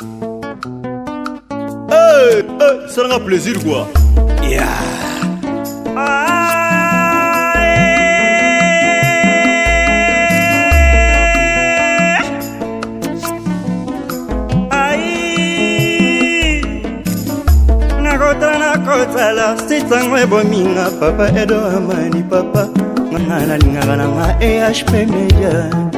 Ça rend plaisir quoi. Yeah. Nakota la sitangwe bominga papa edo amani papa ngana lingana na AHP media.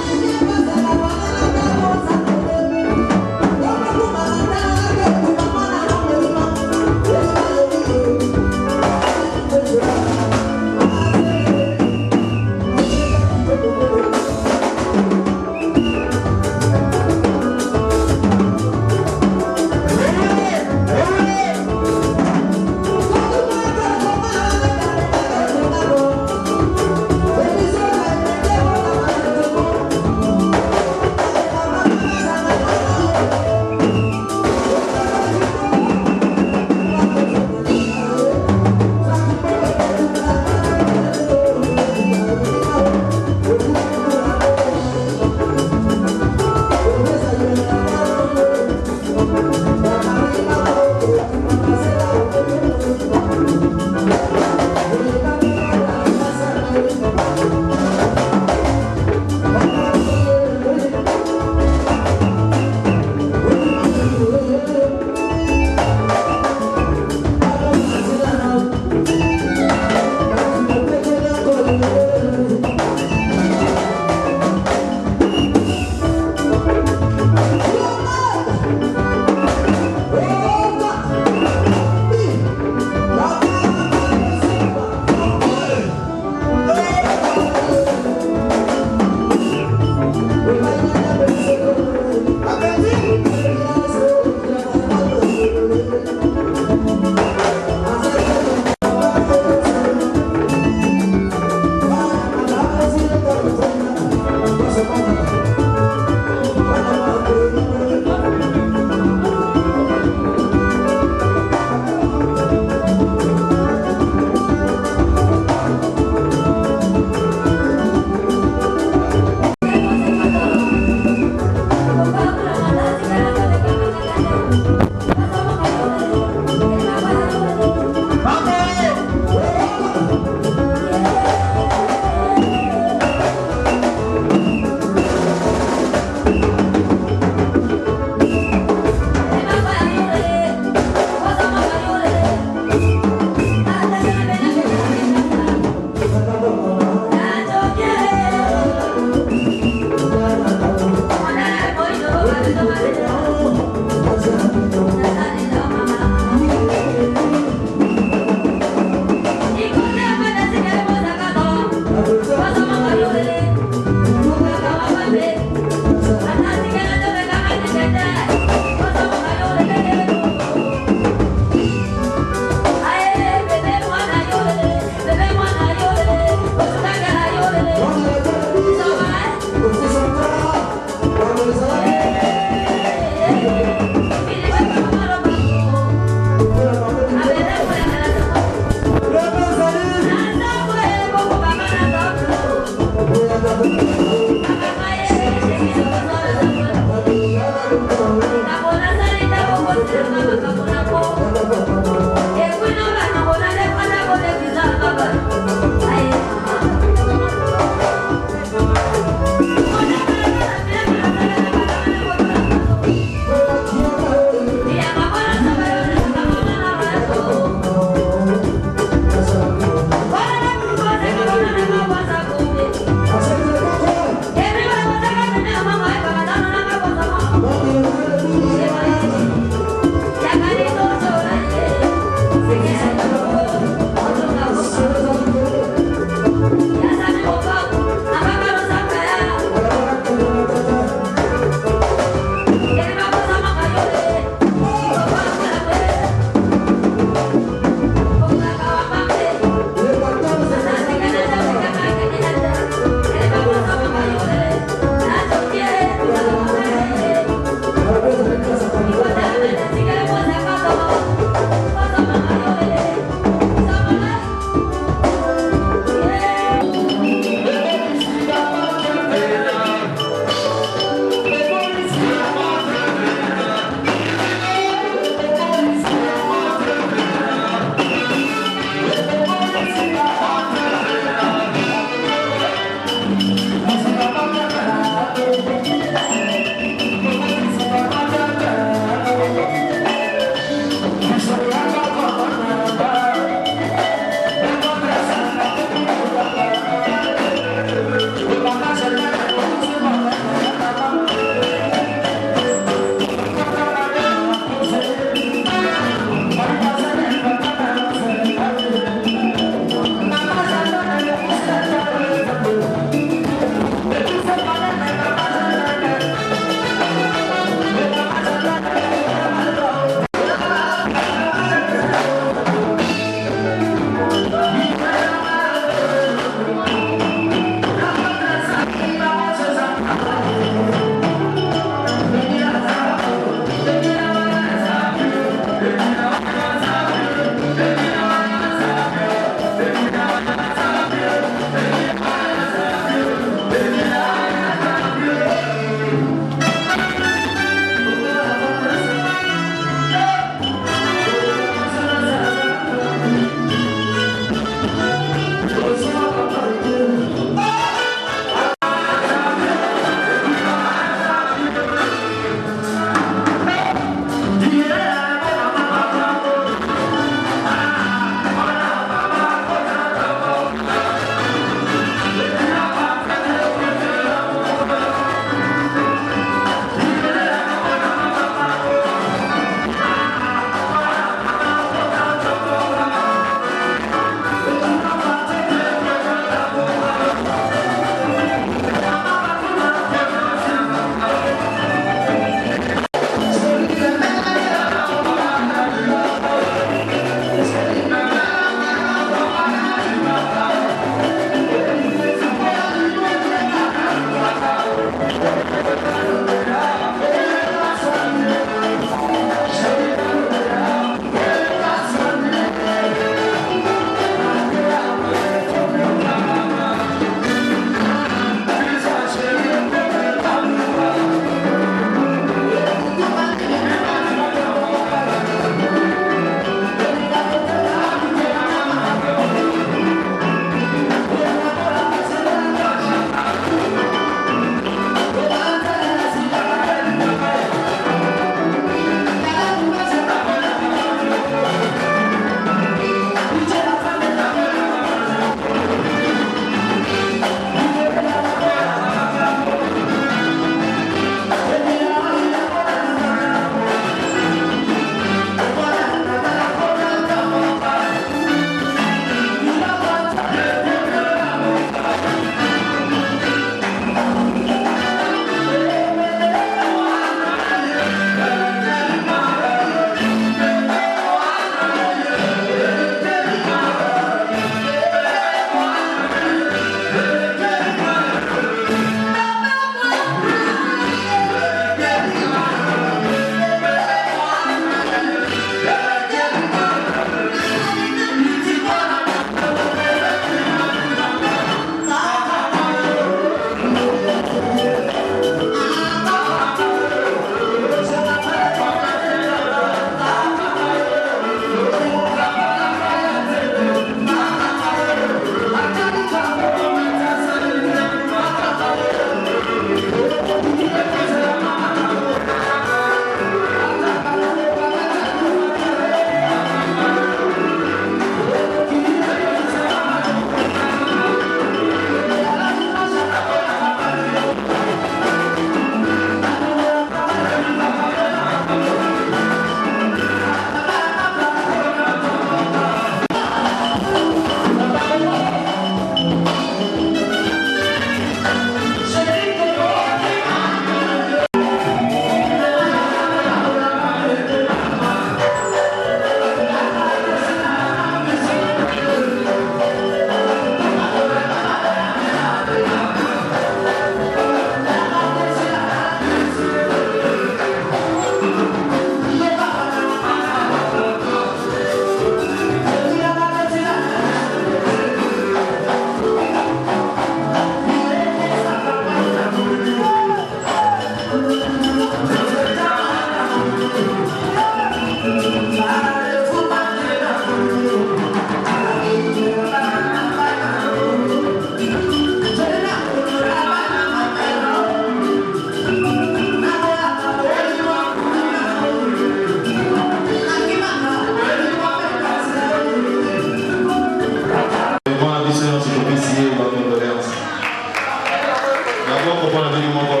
Maboko pour la venue Moko.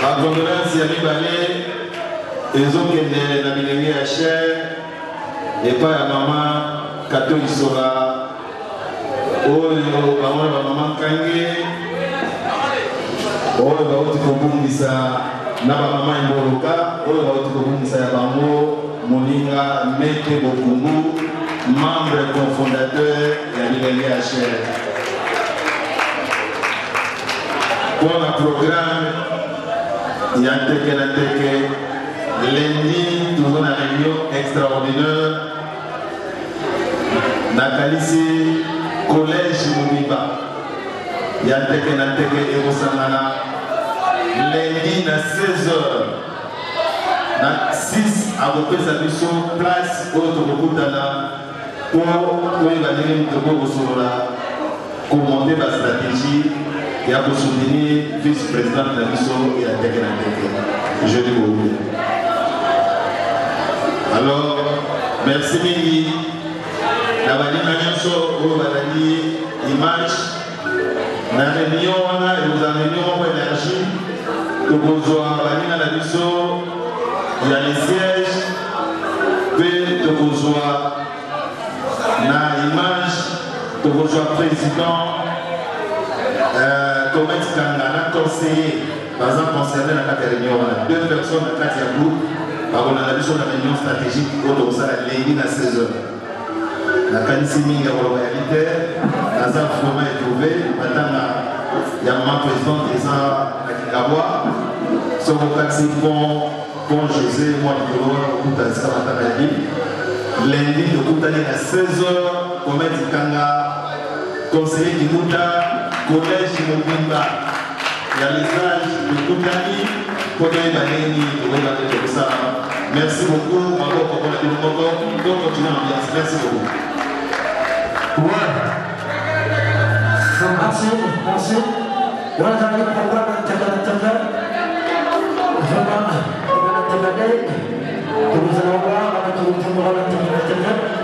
La condolence ya mibale ezokende na bilenge ya cher epai ya mama Kato Isola oyo bango na mama Kange oyo bauti kobungisa na bamama Mboloka oyo bauti kobungisa ya bango Moninga Mete Bokungu membre cofondateur ya bilenge ya cher. Pour le programme il y a un lundi, nous avons une réunion extraordinaire dans le collège Moumiba. Il y a un lundi à 16h. Dans 6 à peu près sa place pour commenter la stratégie. Il y a pour soutenir le vice-président de la mission et la technique. Je dis beaucoup. Alors, merci Mili. La image. La réunion, nous avons énergie. Nous avons la mission. Il y a les sièges. Puis, nous avons l'image. Nous avons le président. Comment est-ce qu'on a conseillé, par exemple, concerné la réunion, deux personnes à 4 groupes, on a vu sur la réunion stratégique, autour de ça, la ligne à 16h. La Kanisimi, il y a la réalité, la ZAF vraiment est trouvée, maintenant, il y a un président des arts à Kikawa, sur le taxi pont José, moi, Nicolas, au bout de ça, lundi, le coup d'aller à 16h, comment est-ce qu'on a conseillé Kimouta, collège Mobimba, il y a les âges de Koutani, pour les Baneni, pour ça. Merci beaucoup, encore pour la démocratie, donc continuez l'ambiance. Merci beaucoup. Ouais. Merci, merci. On a un programme que nous allons voir avec le programme international.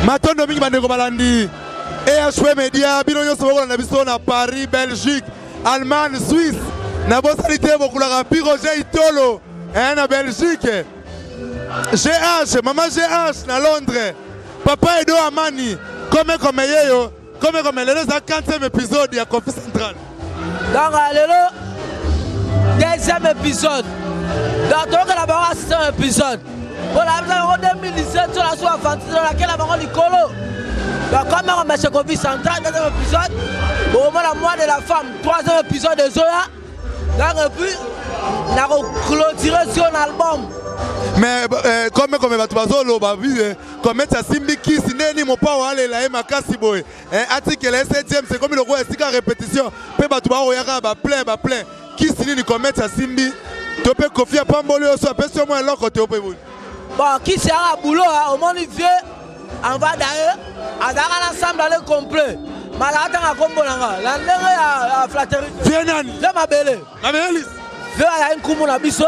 Matondo mingi bandeko balandi EHP Media bino nyonso bokola na biso na Paris, Belgique, Allemagne, Suisse na bosalite bokulaka Roger Itolo na Belgique, GH, Maman GH na Londres, Papa Edo Amani, comme yeyo, comme lelo za 40e épisode ya Kofi Central. Donc lelo deuxième épisode. Donc la barre 6e épisode. Voilà, en 2017, sur la soirée fantasy dans laquelle on a Nicolo. Donc, comme on a Kofi Central, deuxième épisode, au moment la mois de la femme, 3e épisode de Zoya. Donc, et puis, on a clôturé sur un album. Mais comme Batubazo, comme tu as Simbi qui n'est mon pas aller la Makasi boy. Article 7e, c'est comme le roi est répétition. Pe Batuba Oyara plein. Qui signe comme tu as Simbi. Tu peux confier à Pambolo, soit peu sur moi alors que tu es bon. Bon, qui sera à boulot, au moins il vient, on va d'ailleurs, à l'ensemble dans le complet. Malata a combolanga, la nègre à flatterie. Viens, ma belle. Ma belle. Viens à un coup mon abisso.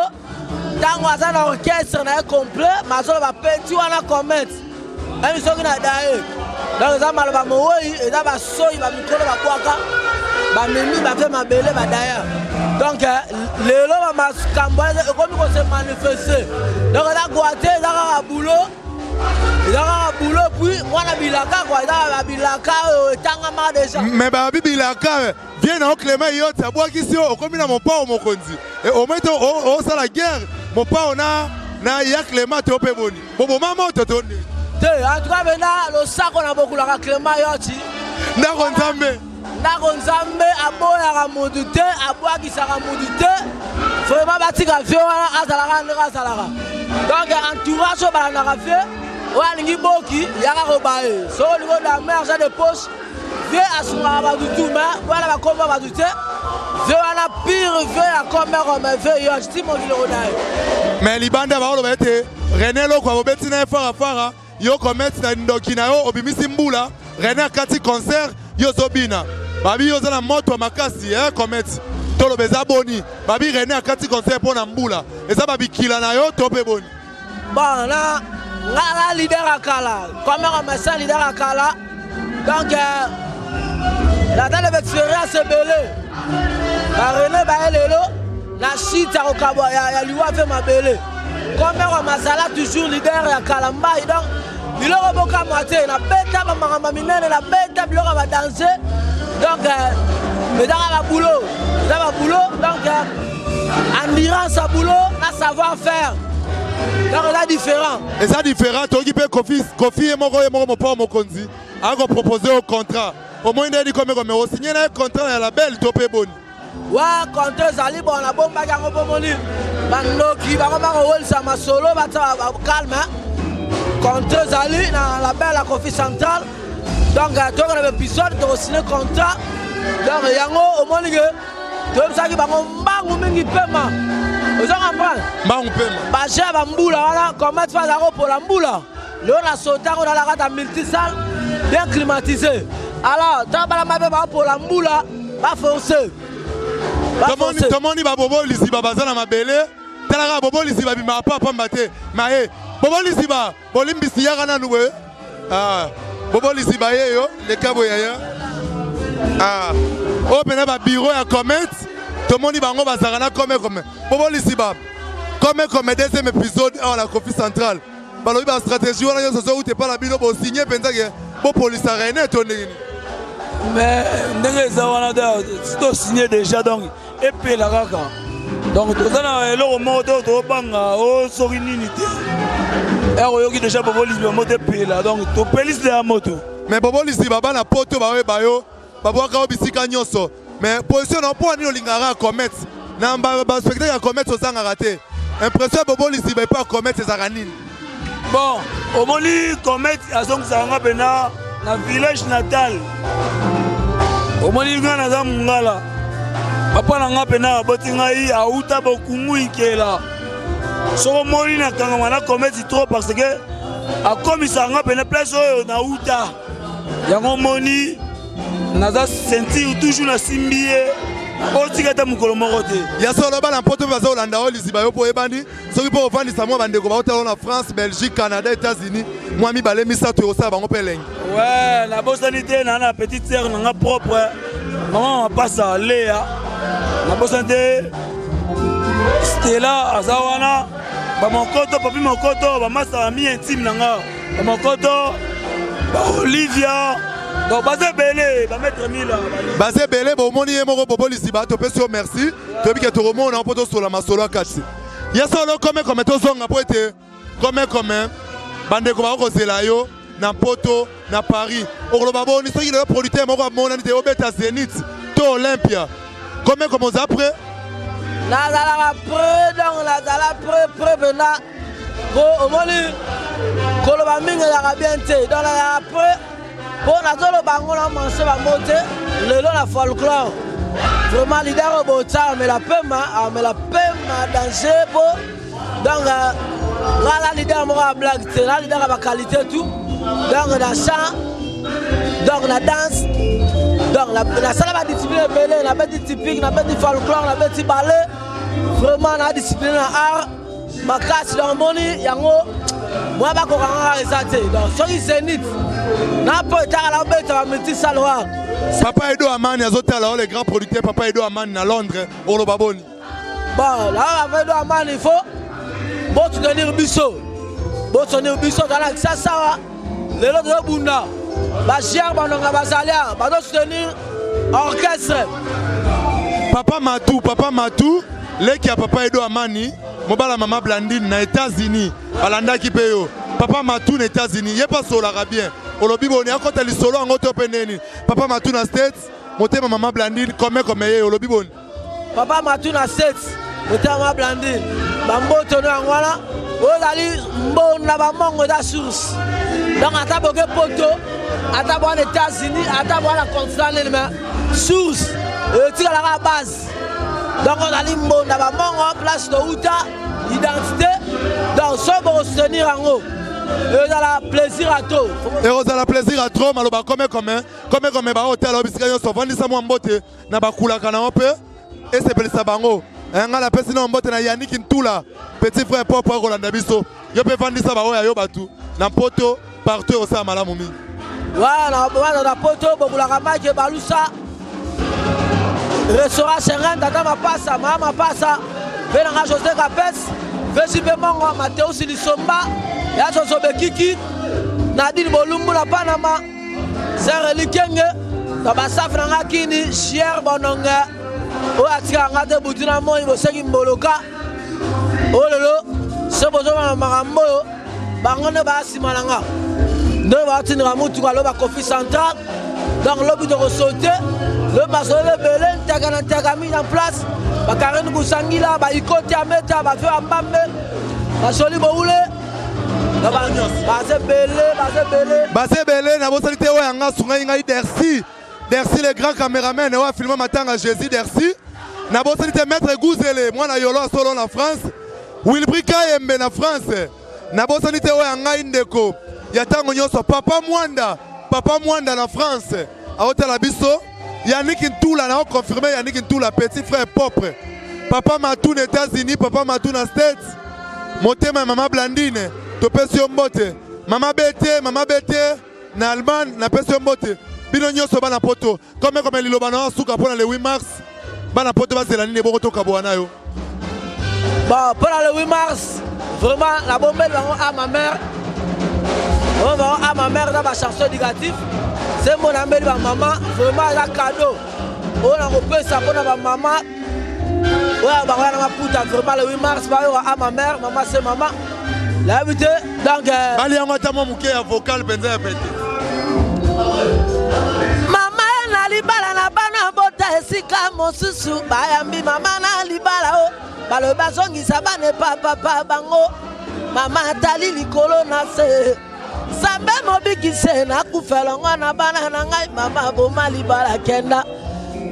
Dans un orchestre complet, ma soeur va petit ou à commettre. Et ils sont d'ailleurs. Donc, ça m'a dit, et là, ma soeur, il va me coller ma poaka. Ma mimi va faire ma belle, ma d'ailleurs. Donc, les lois ma camboise, comme ils vont se manifester. Donc, il a guatté, il a un boulot. Il a un boulot, puis, moi, la bilaka, quoi. Il a la bilaka, tangama déjà. Mais, babi bilaka, viens au Clément, il y a un bois qui s'est au commun à mon père, mon condi. Et au moment où ça la guerre, mon père, on a ya Clément, tu es au Péboni. Bon, maman, tu es au nez. En tout cas, maintenant, le sac, on a beaucoup la Clément, yoti. Naronzambe. Naronzambe, aboya modute, aboya qui sera modute. Vraiment, bâti café, on a Azalara. Donc, entourage, on a café. On a un boki, il y a un rebaye. Sur le niveau de la mer, j'ai des poches. Viens à son tout, mais voilà la combat va douter. Viens à la pire, viens à combat, mais viens, je dis mon kilo. Mais Libanda va le mettre. René Loko, vous mettez un fara. Yo commettre na ndokina yo obimisi mbula. René a kati concert, yo zobina. Babi yo zana moto makasi, commettre. Tolo beza boni. Babi René a kati concert pour na mbula. Et ça babi kila na yo tope boni. Bon, là, la leader à Kala. Comment on met ça, leader à Kala? Donc, la dame de l'expérience est belée. René Baelelo, la chute à Okabo, il y a lui fait ma belée. Comment on met ça là, toujours leader à Kalamba. Donc, il aura beaucoup à moitié. La bête à ma minette, la bête à Blora va danser. Donc, mais dans la boulot. Donc, en Iran, sa boulot, la savoir-faire. Donc, c'est différent. Et ça différent, tu peux confier mon père, mon konzi. A proposé au contrat. Au moins, il dit comme on signe un contrat à la belle, tu peux bon. Ouais, contrat, Zali, bon, la bombe, il y a un bon moni. Qui va ça ma solo, va calme. Contrat, Zali, dans la belle, la confie centrale. Donc, tu as un épisode, tu as signé un contrat. Donc, il y a un moment, tu as ça qui va me paiement. Vous comprenez? Bah, j'ai un mboula, comment tu fais la robe pour la mboula? Là, on a sauté, on a la rate à multisalle, bien climatisé. Alors, tu as la pour la mboula, pas forcé. Comment on va bobo lisi babazana ma belle? Tu as la bobo lisi babi ma papa mbate. Maé, bobo lisi ba, bolim bisi yagana noué. Ah, bobo lisi ba yo, les cabo yaya. Ah, oh benaba bureau à comment? Tout le monde va bazarana comme. Bobo lisi ba, comme deuxième épisode à la confie centrale. Balobi ba stratégie on a yo so où t'es pas la bino pour signer penza que pour police arena ton nini. Mais ndenge za wana da to signer déjà donc et puis la kaka. Donc to zana eloko moto to banga o sori nini te. Ero yoki déjà bobo lisi ba moto pela donc to police la moto. Mais bobo lisi baba na poto ba we bayo babo ka obisika nyoso. Mais position na po ani olingara commettre. Na ba spectacle ya commettre o sanga raté. Impression bobo lisi ba pas commettre ces aranines. Bon, au Moli, commettre à son Saranga Bena, dans le village natal. Au Moli, il y a un mungala. Papa n'a pas pena, botingaï, à Outa Bokumui qui est là. Sur Moli, n'a pas commettre trop parce que, à comme il s'en a pena, place na Outa. Il y a un Moli, n'a pas senti toujours la Simbié. Il y a solo bal en poto bazo Hollanda lisi bayo po ebandi soki po vandi samo bande ko ba na France, Belgique, Canada, États-Unis moi mi balé mi sa to sa bango peleng. Ouais, la bosanité na la petite sœur na propre. Maman passe à Léa. La bosanité Stella Azawana ba mon koto papi mon koto ba masa mi intime nanga. Ba mon koto ba Olivia. Donc, basé belé, va mettre Mila. Basé belé, bon, mon yé moro bobo lisi ba, tu peux sur merci. Tu veux que tu remontes en poto sur la masolo kachi. Il y a solo comme to zonga po été comme bande ko ba ko zelayo na poto na Paris. Oro babo ni soki le producteur moko mona ni te obeta Zénith to Olympia. Comme ça après? La après donc la après venant Bon, au moins, Kolobaming et la bien té. Dans la après, pour la bango la manger la montée, le long la folklore. Vraiment leader au bota, mais la pema danger pour donc la leader moi blague, la leader à qualité tout. Donc la chant, donc la danse, donc la salle va discipline belé, la bête typique, la bête folklore, la bête ballet. Vraiment la discipline art, ma casse dans moni, yango. Moi ba ko ranga resate. Donc so zénith. Na po ta la bête va mettre salwa. Papa Edo Amani azotala les grands producteurs Papa Edo Amani à Londres au Lobaboni. Bon, là avec Edo Amani il faut bon tenir biso. Bon tenir biso dans la ça les autres de Bunda. Ba cher banonga bazalia, ba do tenir orchestre. Papa Matou, les qui a Papa Edo Amani, mobala Maman Blandine na États-Unis, balanda ki peyo. Papa Matou na États-Unis, yé pas solo arabien. Olobi boni akota li solo angoto peneni. Papa Matou na States, motema Maman Blandine comme yé olobi boni. Papa Matou na States, motema Maman Blandine. Bamboto no angwana, ozali mbona ba mongo da source. Donc ataboke poto, atabo aux États-Unis, atabo la continent mais source tika la base. Donc on a limbo na ba mongo place de Outa identité. Donc so bo soutenir en haut. Et dans la plaisir à tout. Et on a la plaisir à trop maloba comme ba hôtel obisika yo so vandisa mo mbote na bakula kana ope et c'est pelisa bango. Nga la pesi na mbote na Yannick Ntula petit frère papa Rolanda biso. Yo pe vandisa ba oya yo batu na poto partout au sa malamu mingi. Voilà, on a poto bokula kama ke balusa. Restaurant Seren tata mapasa mama pasa. Venanga José Capes, Vesibe Mongo Mateo Silisomba. Ya Sosobe Kiki, Nadine Bolumbu na Panama, Sere Likenge, Tabasaf Nanga Kini, Chier Bononga, Oatika Ngate Boutina Moi, Boseki Mboloka, Ololo, Sebozoma Marambo, Bangone Basi Malanga. Nous allons Ramutu Kaloba Kofi Central, dans le but de ressauter, le Basole Belén, Tagana mis en place, Bakarene Boussangila, Baïkote Ameta, Bafeu Ambambe, Basoli Boule. Basé Belé, na bosalité ouais anga sunga inga Dersi le grand caméraman et ouais filmer matanga Jésus Dersi. Na bosalité maître Gouzele, moi na yolo solo na France. Wilbrika Yembe na France. Na bosalité ouais anga Indeko. Yatango nyoso Papa Mwanda na France. A hôtel Abisso. Yannick Ntula na confirmé Yannick Ntula petit frère propre. Papa Matou aux États-Unis, Papa Matou na States. Motema Maman Blandine. To pesio mbote mama bete na Allemagne na pesio mbote bino nyoso bana poto comme liloba na suka pona le 8 mars bana poto bazela nini bongo to kabwana yo bon pour le 8 mars vraiment la bombe à ma mère on va à ma mère dans ma chanson négative c'est mon ami ma maman vraiment la cadeau on a repris ça pour ma maman ouais bah on a puta vraiment le 8 mars bah à ma mère maman c'est maman. La vérité, donc. Bali yango tamo muke ya vocal benza ya pete. Mama na libala na bana bota esika mosusu bayambi mama na libala o balo bazongi sabane papa bango mama tali likolo na se sambe mobikise na kufela ngwana bana na ngai mama boma libala kenda.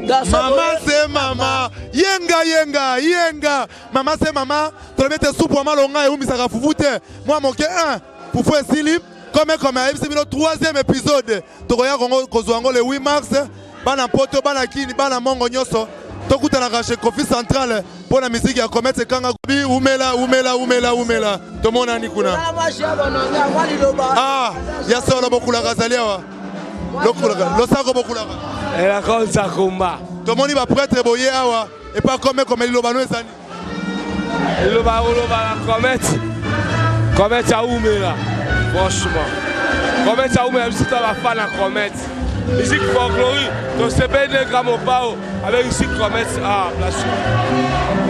Maman c'est maman, yenga. Maman c'est maman, tu le mets sous pour malonga et où misaka fufute. Moi mon cœur, pour faire Silim, comme c'est le 3e épisode. Tu regardes Kozwango le 8 mars, bana poto, bana kini, bana mongo nyoso. Tu écoutes la rache Kofi Central pour la musique à commettre c'est kanga bi umela. Tout le monde a nikuna. Ah, ya solo beaucoup la gazalia. Lo sako beaucoup la. Et la cause ça combat. Tout le monde va prêtre boyer awa et pas comme l'ilobano ezani. L'ilobano commettre ça oumela. Franchement. Commettre ça oumela c'est la fan à commettre. Musique folklorique, donc c'est bien des grammes pao avec ici commettre à place.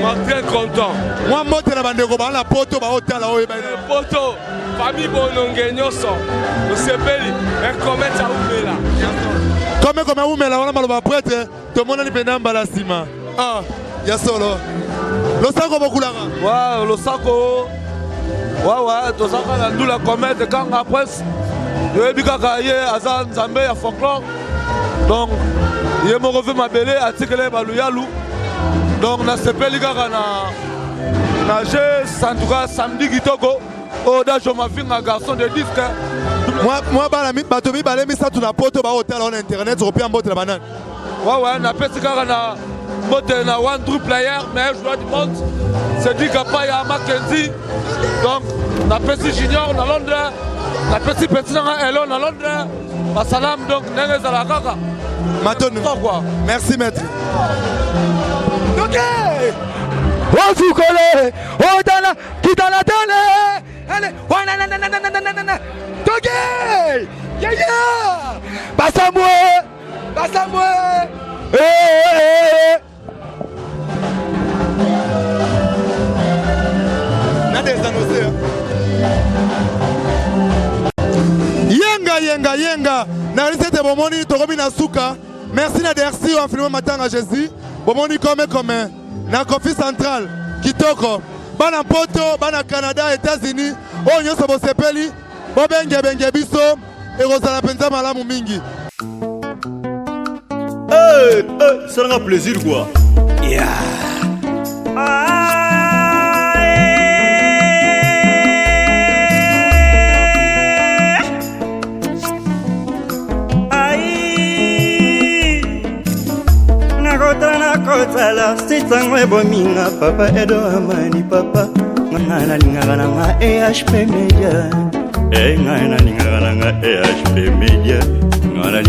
Moi très content. Moi monte na bandeko ba la poto ba hôtel là oyo ba. Poto famille bononge nyoso. Donc c'est bien et commettre ça oumela. Comme umela wana maloba prêtre to mona ni penamba la sima. Ah, ya solo. Lo sako bokulanga. Wow, lo sako Ouais, tout ça, quand on la comète, quand après, il y a un Nzambe à folklore. Donc, il y a mon revenu ma belle, article Balouyalou. Donc, on a CP Ligara na en tout cas samedi Kitoko. Oh, là, je m'affiche un garçon de disque. Moi, Batomi, Balemi, ça, tu n'as pas de hôtel en internet, tu peux en la banane. Ouais, on a fait ce qu'on a. Na one true player, mais je dois dire c'est dit qu'il y a Mackenzie. Donc, la petite junior dans Londres, la petite à Elon dans Londres, Salam, donc, n'est-ce la kaka. Merci, maître. Ok. Oh, Foucolé. Oh, Dana, qui dans la donne. Allez, ouais, ok. Yeah, yeah. Passe-moi. Yenga na risete bomoni tokomi na suka. Merci na dersi en filmant matanga Jésus bomoni comme na Kofi Central kitoko bana poto bana Canada États-Unis o nyoso bosepeli bobenge biso ekozala penza malamu mingi. Ça sera un plaisir quoi. Yeah. Nakotala sitangwe bominga papa Edo Amani papa ngana lingana nga EHP Media ngana lingana nga EHP Media ngana